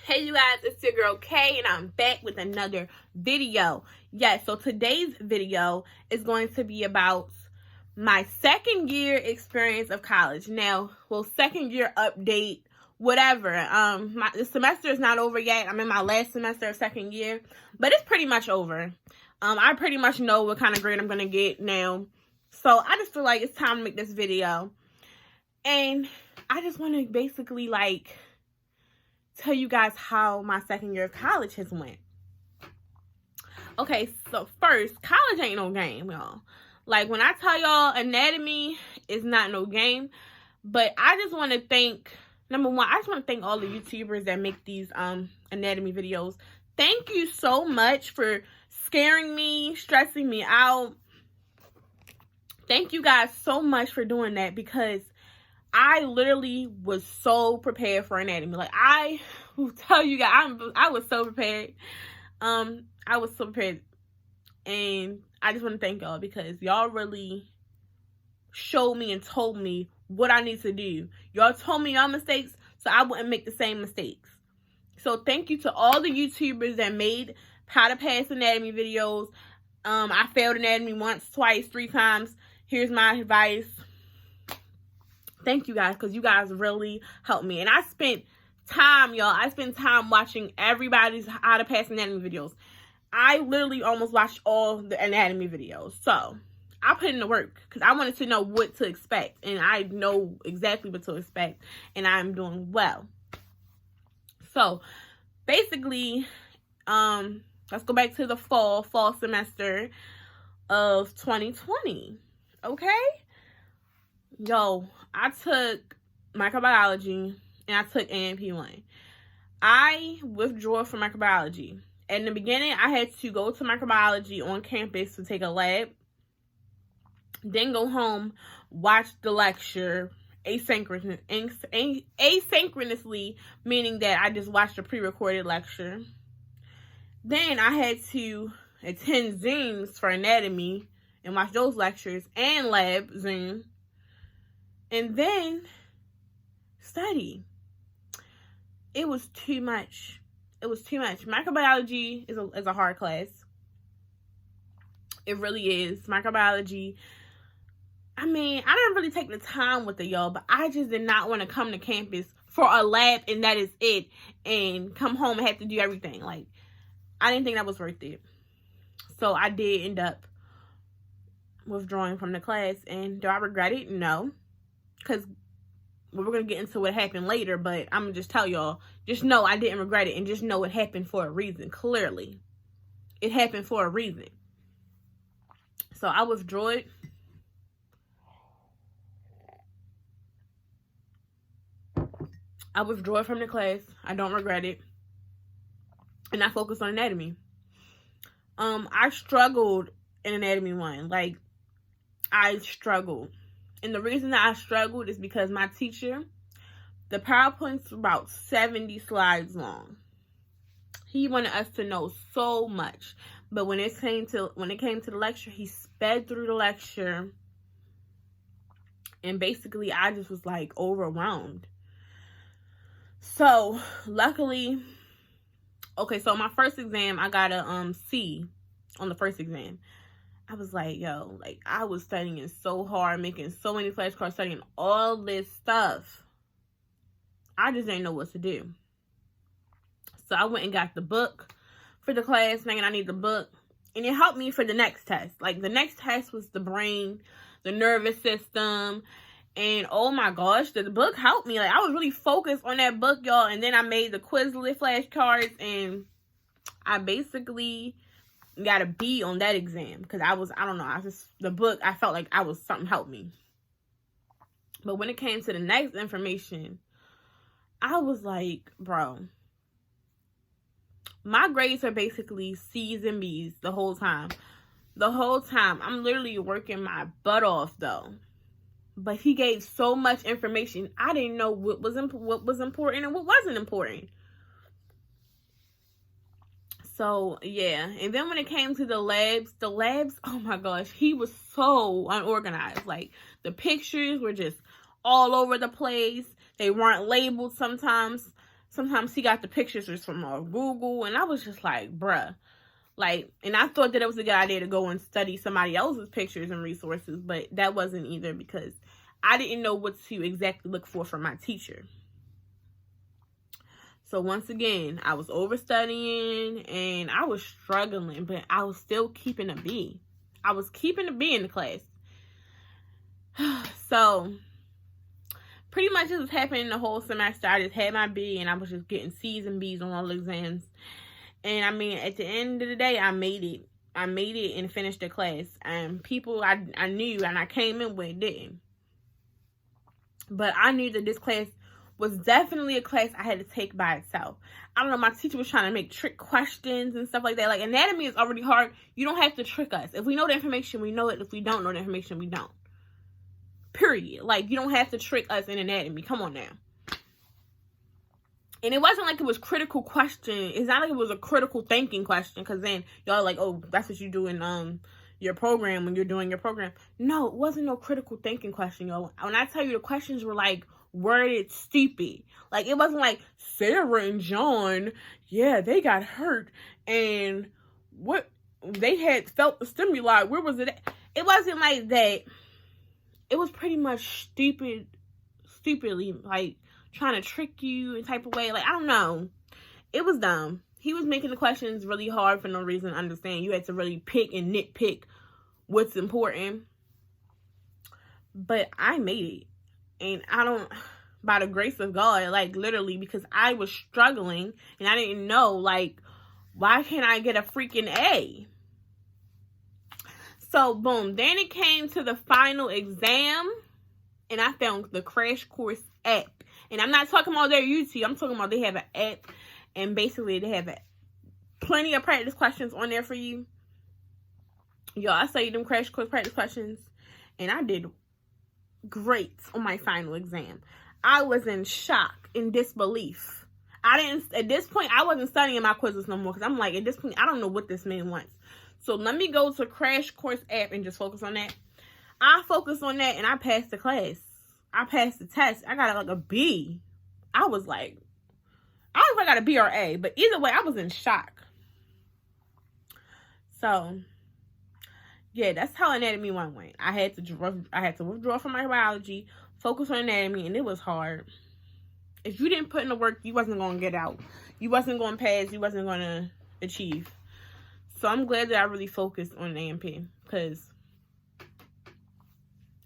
Hey you guys, it's your girl Kay and I'm back with another video. Yes, so today's video is going to be about my second year experience of college. Now, well, second year update, whatever. The semester is not over yet. I'm in my last semester of second year, but it's pretty much over. I pretty much know what kind of grade I'm going to get now. So I just feel like it's time to make this video. And I just want to basically tell you guys how my second year of college has went. Okay, so first, college ain't no game, y'all. Like, when I tell y'all anatomy is not no game, but I just want to thank, number one, I just want to thank all the YouTubers that make these anatomy videos. Thank you so much for scaring me, stressing me out. Thank you guys so much for doing that, because I literally was so prepared for anatomy. Like, I will tell you guys, I was so prepared. I was so prepared. And I just want to thank y'all, because y'all really showed me and told me what I need to do. Y'all told me y'all mistakes so I wouldn't make the same mistakes. So thank you to all the YouTubers that made how to pass anatomy videos. I failed anatomy once, twice, 3 times. Here's my advice. Thank you guys, because you guys really helped me. And I spent time, y'all. I spent time watching everybody's how to pass anatomy videos. I literally almost watched all the anatomy videos. So I put in the work because I wanted to know what to expect. And I know exactly what to expect. And I'm doing well. So basically, let's go back to the fall semester of 2020. Okay? Yo, I took microbiology and I took A&P1. I withdrew from microbiology. In the beginning, I had to go to microbiology on campus to take a lab. Then go home, watch the lecture asynchronously, meaning that I just watched a pre-recorded lecture. Then I had to attend Zooms for anatomy and watch those lectures and lab Zoom. And then study. It was too much. It was too much. Microbiology is a hard class. It really is. Microbiology. I mean, I didn't really take the time with it, y'all, but I just did not want to come to campus for a lab and that is it, and come home and have to do everything. Like, I didn't think that was worth it. So I did end up withdrawing from the class. And do I regret it? No. Because we're going to get into what happened later, but I'm going to just tell y'all, just know I didn't regret it, and just know it happened for a reason. Clearly, it happened for a reason. So I withdrew it. I withdrew from the class. I don't regret it. And I focused on anatomy. I struggled in anatomy 1. Like, I struggled. And the reason that I struggled is because my teacher, the PowerPoint's about 70 slides long. He wanted us to know so much. But when it came to the lecture, he sped through the lecture. And basically, I just was like overwhelmed. So, luckily, okay, so my first exam, I got a C on the first exam. I was like, yo, like, I was studying so hard, making so many flashcards, studying all this stuff. I just didn't know what to do. So I went and got the book for the class, thinking I need the book. And it helped me for the next test. Like, the next test was the brain, the nervous system. And, oh my gosh, the book helped me. Like, I was really focused on that book, y'all. And then I made the Quizlet flashcards. And I basically got a B on that exam, because I don't know, the book, I felt like something helped me. But when it came to the next information, I was like, bro, my grades are basically C's and B's the whole time. I'm literally working my butt off, though. But he gave so much information, I didn't know what was important and what wasn't important. So, yeah. And then when it came to the labs, oh my gosh, he was so unorganized. Like, the pictures were just all over the place. They weren't labeled sometimes. Sometimes he got the pictures just from Google, and I was just like, bruh. Like, and I thought that it was a good idea to go and study somebody else's pictures and resources, but that wasn't either because I didn't know what to exactly look for from my teacher. So once again, I was overstudying and I was struggling, but I was still keeping a B. I was keeping a B in the class. So pretty much this was happening the whole semester. I just had my B and I was just getting C's and B's on all the exams. And I mean, at the end of the day, I made it. I made it and finished the class. And people I knew and I came in with didn't. But I knew that this class was definitely a class I had to take by itself. I don't know, my teacher was trying to make trick questions and stuff like that. Like, anatomy is already hard. You don't have to trick us. If we know the information, we know it. If we don't know the information, we don't. Period. Like, you don't have to trick us in anatomy. Come on now. And it wasn't like it was critical question. It's not like it was a critical thinking question. Because then y'all like, oh, that's what you do in your program when you're doing your program. No, it wasn't no critical thinking question, y'all. When I tell you the questions were like worded stupid. Like, it wasn't like Sarah and John, yeah, they got hurt. And what they had felt the stimuli. Where was it at? It wasn't like that. It was pretty much stupidly, like, trying to trick you in type of way. Like, I don't know. It was dumb. He was making the questions really hard for no reason to understand. You had to really pick and nitpick what's important. But I made it. And I don't, by the grace of God, like, literally, because I was struggling and I didn't know, like, why can't I get a freaking A? So, boom. Then it came to the final exam, and I found the Crash Course app. And I'm not talking about their YouTube. I'm talking about they have an app, and basically they have plenty of practice questions on there for you. Yo, I studied them Crash Course practice questions, and I did great on my final exam. I was in shock and disbelief. At this point, I wasn't studying my quizzes no more, because I'm like, at this point, I don't know what this man wants. So let me go to Crash Course app and just focus on that. I focused on that and I passed the class. I passed the test. I got like a B. I was like, I don't know if I got a B or A, but either way, I was in shock. So, yeah, that's how Anatomy 1 went. I had to withdraw from my biology, focus on anatomy, and it was hard. If you didn't put in the work, you wasn't going to get out. You wasn't going to pass. You wasn't going to achieve. So I'm glad that I really focused on A&P, because,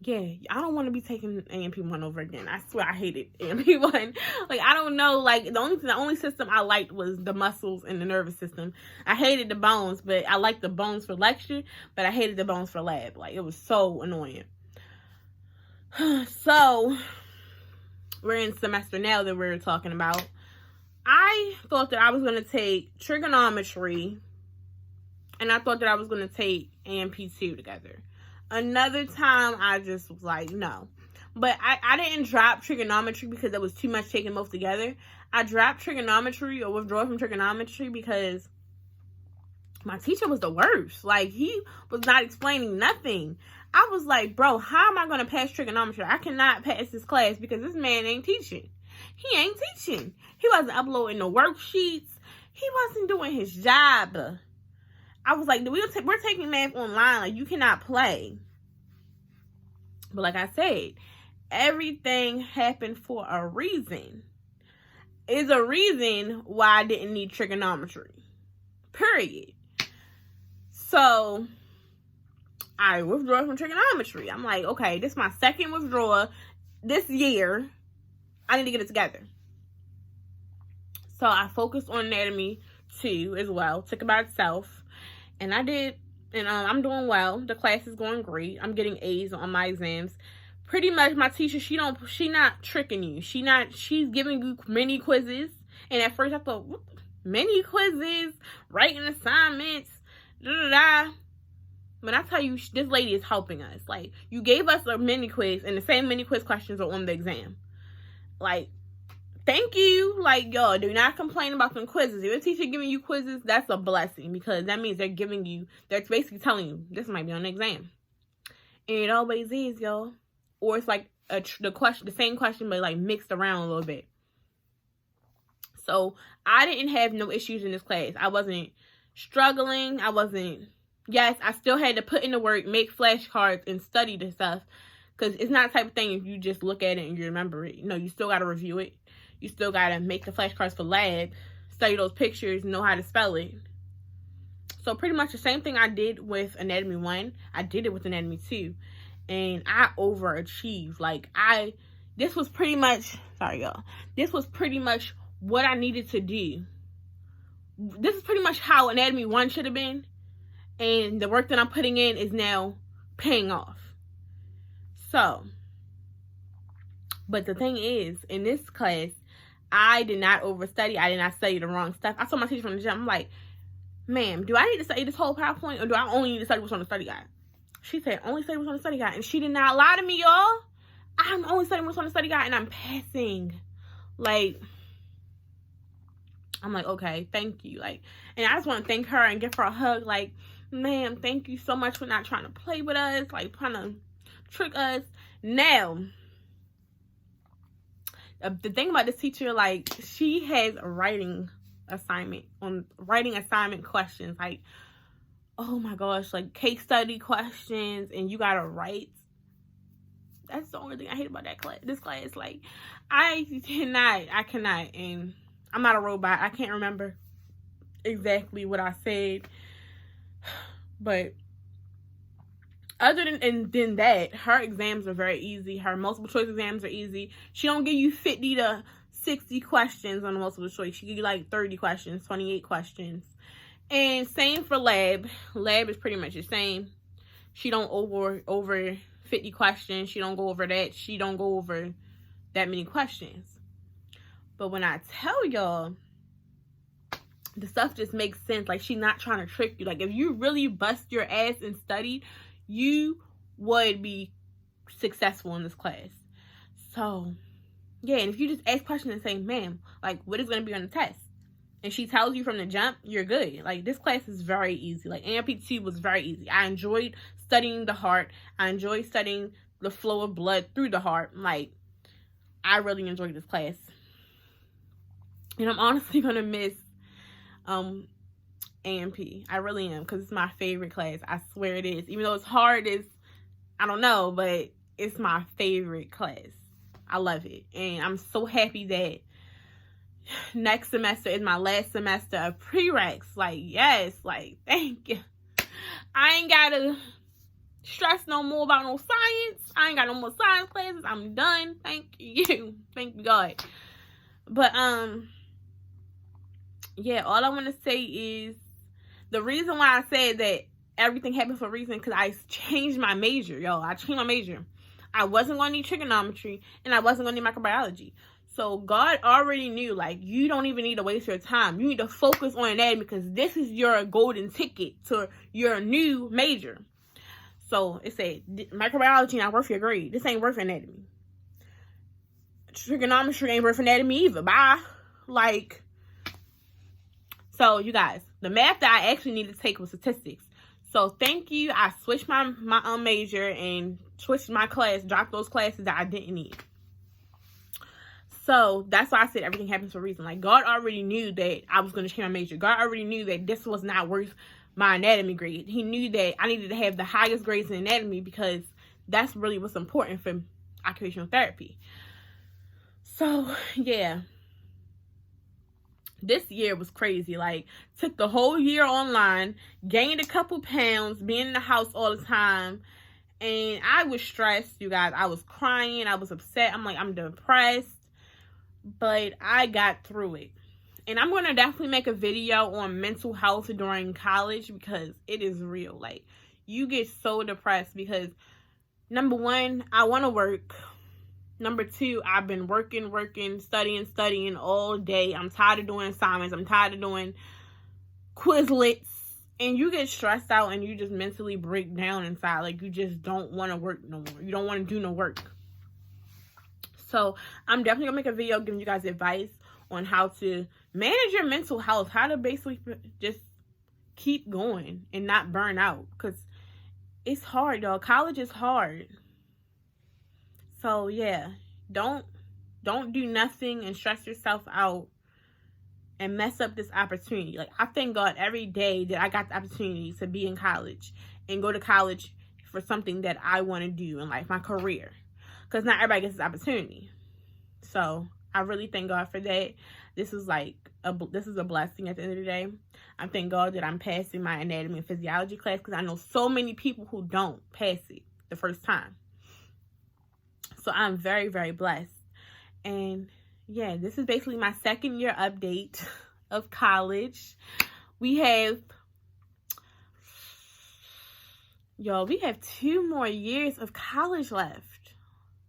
yeah, I don't want to be taking A&P 1 over again. I swear I hated A&P 1. Like, I don't know, like, the only system I liked was the muscles and the nervous system. I hated the bones, but I liked the bones for lecture, but I hated the bones for lab. Like, it was so annoying. So, we're in semester now that we're talking about. I thought that I was going to take trigonometry, and I thought that I was going to take A&P 2 together. Another time, I just was like, no. But I didn't drop trigonometry because it was too much taking both together. I dropped trigonometry or withdrew from trigonometry because my teacher was the worst. Like, he was not explaining nothing. I was like, bro, how am I going to pass trigonometry? I cannot pass this class because this man ain't teaching. He ain't teaching. He wasn't uploading the worksheets. He wasn't doing his job. I was like, we're taking math online. Like, you cannot play. But like I said, everything happened for a reason. Is a reason why I didn't need trigonometry. Period. So, I withdrew from trigonometry. I'm like, okay, this is my second withdrawal this year. I need to get it together. So, I focused on Anatomy 2 as well. Took it by itself. And I did, and I'm doing well. The class is going great. I'm getting A's on my exams. Pretty much, my teacher, she not tricking you. She's giving you mini quizzes. And at first, I thought, what? Mini quizzes, writing assignments, da-da-da. But I tell you, this lady is helping us. Like, you gave us a mini quiz, and the same mini quiz questions are on the exam. Like, thank you. Like, y'all, do not complain about them quizzes. If your teacher giving you quizzes, that's a blessing, because that means they're basically telling you this might be on the exam. And it always is, y'all. Or it's like the same question, but like mixed around a little bit. So I didn't have no issues in this class. I wasn't struggling. Yes, I still had to put in the work, make flashcards, and study the stuff. Because it's not the type of thing if you just look at it and you remember it. No, you still got to review it. You still got to make the flashcards for lab, study those pictures, know how to spell it. So pretty much the same thing I did with Anatomy 1, I did it with Anatomy 2. And I overachieved. Like, this was pretty much, sorry y'all, this was pretty much what I needed to do. This is pretty much how Anatomy 1 should have been. And the work that I'm putting in is now paying off. So, but the thing is, in this class, I did not overstudy. I did not study the wrong stuff. I told my teacher from the gym, I'm like, ma'am, do I need to study this whole PowerPoint, or do I only need to study what's on the study guide? She said, only study what's on the study guide. And she did not lie to me, y'all. I'm only studying what's on the study guide, and I'm passing. Like, I'm like, okay, thank you. Like, and I just want to thank her and give her a hug. Like, ma'am, thank you so much for not trying to play with us, like, trying to trick us. Now, the thing about this teacher, like, she has writing assignment questions, like, oh my gosh, like case study questions, and you gotta write. That's the only thing I hate about this class. Like, I cannot, and I'm not a robot. I can't remember exactly what I said, but other than that, her exams are very easy. Her multiple choice exams are easy. She don't give you 50 to 60 questions on the multiple choice. She give you like 30 questions, 28 questions. And same for lab. Lab is pretty much the same. She don't over 50 questions. She don't go over that. She don't go over that many questions. But when I tell y'all, the stuff just makes sense. Like, she's not trying to trick you. Like, if you really bust your ass and studied, you would be successful in this class. So, yeah, and if you just ask questions and say, ma'am, like, what is going to be on the test? And she tells you from the jump, you're good. Like, this class is very easy. Like, AMP2 was very easy. I enjoyed studying the heart. I enjoyed studying the flow of blood through the heart. Like, I really enjoyed this class. And I'm honestly going to miss AMP. I really am, because it's my favorite class. I swear it is. Even though it's hard, I don't know, but it's my favorite class. I love it. And I'm so happy that next semester is my last semester of prereqs. Like, yes, like, thank you. I ain't gotta stress no more about no science. I ain't got no more science classes. I'm done. Thank you. Thank you, God. But, yeah, all I want to say is, the reason why I said that everything happened for a reason, because I changed my major, y'all. I changed my major. I wasn't going to need trigonometry, and I wasn't going to need microbiology. So God already knew, like, you don't even need to waste your time. You need to focus on anatomy, because this is your golden ticket to your new major. So it said, microbiology not worth your grade. This ain't worth anatomy. Trigonometry ain't worth anatomy either. Bye. Like, so you guys, the math that I actually needed to take was statistics. So thank you. I switched my major and switched my class, dropped those classes that I didn't need. So that's why I said everything happens for a reason. Like, God already knew that I was going to change my major. God already knew that this was not worth my anatomy grade. He knew that I needed to have the highest grades in anatomy, because that's really what's important for occupational therapy. So, yeah. This year was crazy. Like, took the whole year online, gained a couple pounds, being in the house all the time, and I was stressed, you guys. I was crying. I was upset. I'm like, I'm depressed, but I got through it. And I'm going to definitely make a video on mental health during college, because it is real. Like, you get so depressed because, number one, I want to work. Number two, I've been working, studying all day. I'm tired of doing assignments. I'm tired of doing Quizlets. And you get stressed out and you just mentally break down inside. Like, you just don't want to work no more. You don't want to do no work. So, I'm definitely going to make a video giving you guys advice on how to manage your mental health. How to basically just keep going and not burn out. Because it's hard, y'all. College is hard. So, yeah, don't do nothing and stress yourself out and mess up this opportunity. Like, I thank God every day that I got the opportunity to be in college and go to college for something that I want to do in life, my career. Because not everybody gets this opportunity. So I really thank God for that. This is a blessing at the end of the day. I thank God that I'm passing my anatomy and physiology class, because I know so many people who don't pass it the first time. So I'm very, very blessed. And yeah, this is basically my second year update of college. We have 2 more years of college left.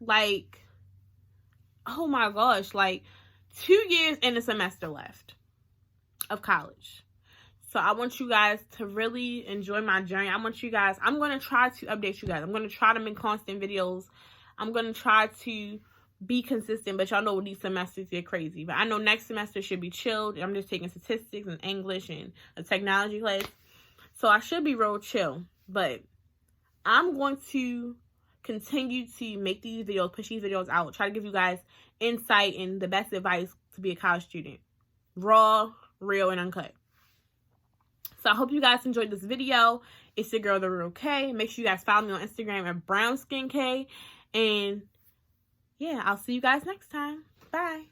Like, oh my gosh, like 2 years and a semester left of college. So I want you guys to really enjoy my journey. I'm going to try to update you guys. I'm going to try to make constant videos. I'm going to try to be consistent, but y'all know these semesters get crazy. But I know next semester should be chilled. I'm just taking statistics and English and a technology class. So I should be real chill. But I'm going to continue to make these videos, push these videos out, try to give you guys insight and the best advice to be a college student. Raw, real, and uncut. So I hope you guys enjoyed this video. It's your girl, The Real K. Make sure you guys follow me on Instagram at BrownSkinK. And yeah, I'll see you guys next time. Bye.